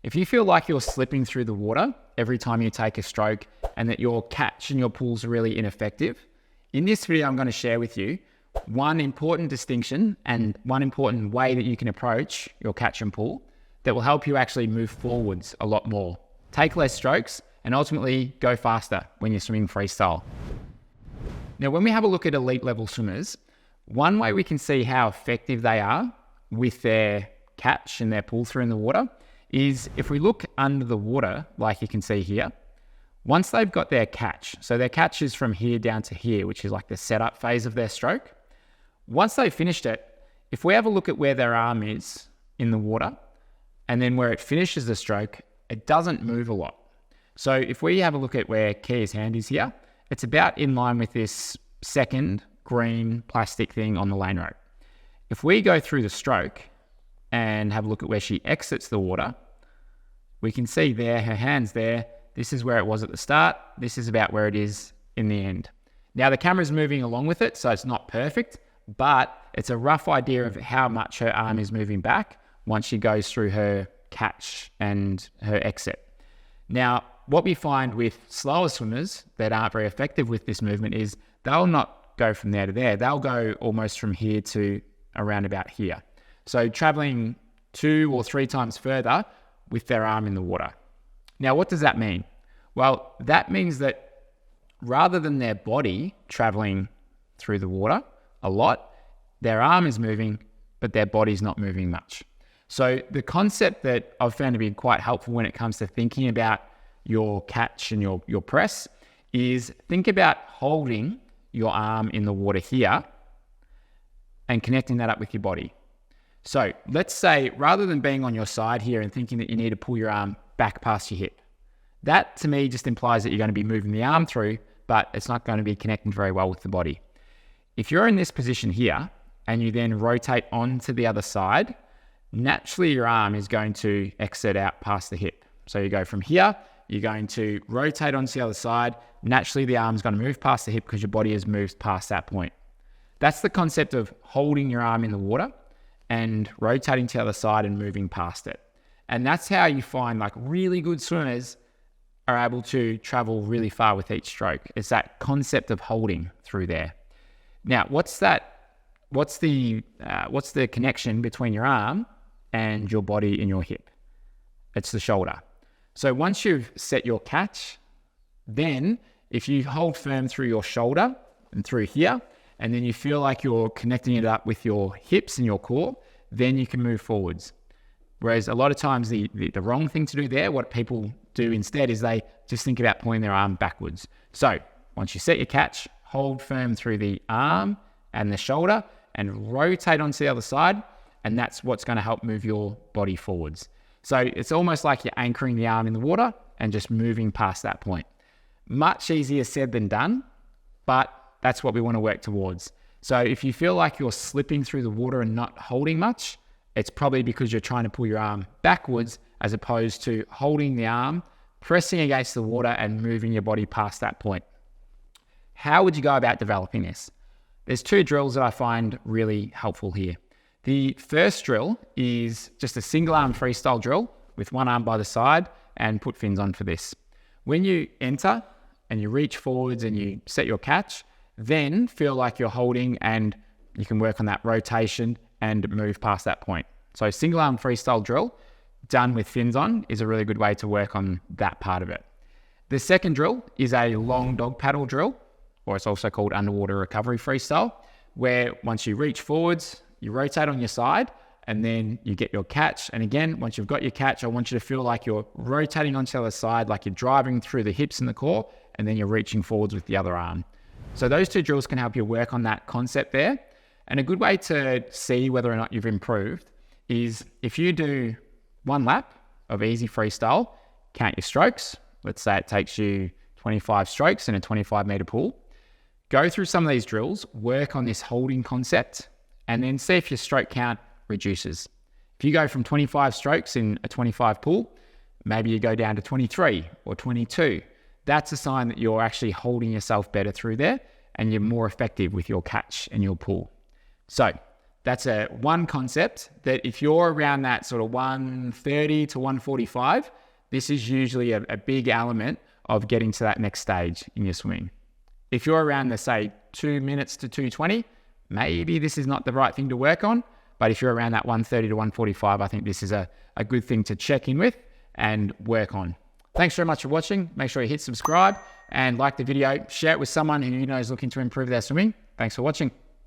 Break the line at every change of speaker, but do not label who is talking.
If you feel like you're slipping through the water every time you take a stroke and that your catch and your pull's really ineffective, in this video I'm going to share with you one important distinction and one important way that you can approach your catch and pull that will help you actually move forwards a lot more, take less strokes, and ultimately go faster when you're swimming freestyle. Now, when we have a look at elite level swimmers, one way we can see how effective they are with their catch and their pull through in the water is if we look under the water, like you can see here, once they've got their catch, so their catch is from here down to here, which is like the setup phase of their stroke. Once they've finished it, if we have a look at where their arm is in the water and then where it finishes the stroke, it doesn't move a lot. So if we have a look at where Kia's hand is here, it's about in line with this second green plastic thing on the lane rope. If we go through the stroke and have a look at where she exits the water, we can see there, her hand's there. This is where it was at the start. This is about where it is in the end. Now the camera's moving along with it, so it's not perfect, but it's a rough idea of how much her arm is moving back once she goes through her catch and her exit. Now, what we find with slower swimmers that aren't very effective with this movement is they'll not go from there to there. They'll go almost from here to around about here. So traveling 2 or 3 times further with their arm in the water. Now, what does that mean? Well, that means that rather than their body traveling through the water a lot, their arm is moving, but their body's not moving much. So the concept that I've found to be quite helpful when it comes to thinking about your catch and your press is think about holding your arm in the water here and connecting that up with your body. So let's say rather than being on your side here and thinking that you need to pull your arm back past your hip, that to me just implies that you're going to be moving the arm through, but it's not going to be connecting very well with the body. If you're in this position here and you then rotate onto the other side, naturally your arm is going to exit out past the hip. So you go from here, you're going to rotate onto the other side. Naturally, the arm's going to move past the hip because your body has moved past that point. That's the concept of holding your arm in the water and rotating to the other side and moving past it. And that's how you find like really good swimmers are able to travel really far with each stroke. It's that concept of holding through there. Now, what's the connection between your arm and your body in your hip? It's the shoulder. So once you've set your catch, then if you hold firm through your shoulder and through here, and then you feel like you're connecting it up with your hips and your core, then you can move forwards. Whereas a lot of times the wrong thing to do there, what people do instead is they just think about pulling their arm backwards. So once you set your catch, hold firm through the arm and the shoulder and rotate onto the other side, and that's what's going to help move your body forwards. So it's almost like you're anchoring the arm in the water and just moving past that point. Much easier said than done, but that's what we want to work towards. So if you feel like you're slipping through the water and not holding much, it's probably because you're trying to pull your arm backwards as opposed to holding the arm, pressing against the water and moving your body past that point. How would you go about developing this? There's 2 drills that I find really helpful here. The first drill is just a single arm freestyle drill with one arm by the side and put fins on for this. When you enter and you reach forwards and you set your catch, then feel like you're holding and you can work on that rotation and move past that point. So single arm freestyle drill done with fins on is a really good way to work on that part of it. The second drill is a long dog paddle drill, or it's also called underwater recovery freestyle, where once you reach forwards, you rotate on your side and then you get your catch. And again, once you've got your catch, I want you to feel like you're rotating onto the other side, like you're driving through the hips and the core, and then you're reaching forwards with the other arm. So those 2 drills can help you work on that concept there. And a good way to see whether or not you've improved is if you do 1 lap of easy freestyle, count your strokes. Let's say it takes you 25 strokes in a 25-meter pool. Go through some of these drills, work on this holding concept, and then see if your stroke count reduces. If you go from 25 strokes in a 25 pool, maybe you go down to 23 or 22. That's a sign that you're actually holding yourself better through there and you're more effective with your catch and your pull. So that's one concept that if you're around that sort of 130 to 145, this is usually a big element of getting to that next stage in your swimming. If you're around the, say, 2 minutes to 220, maybe this is not the right thing to work on. But if you're around that 130 to 145, I think this is a good thing to check in with and work on. Thanks very much for watching. Make sure you hit subscribe and like the video. Share it with someone who you know is looking to improve their swimming. Thanks for watching.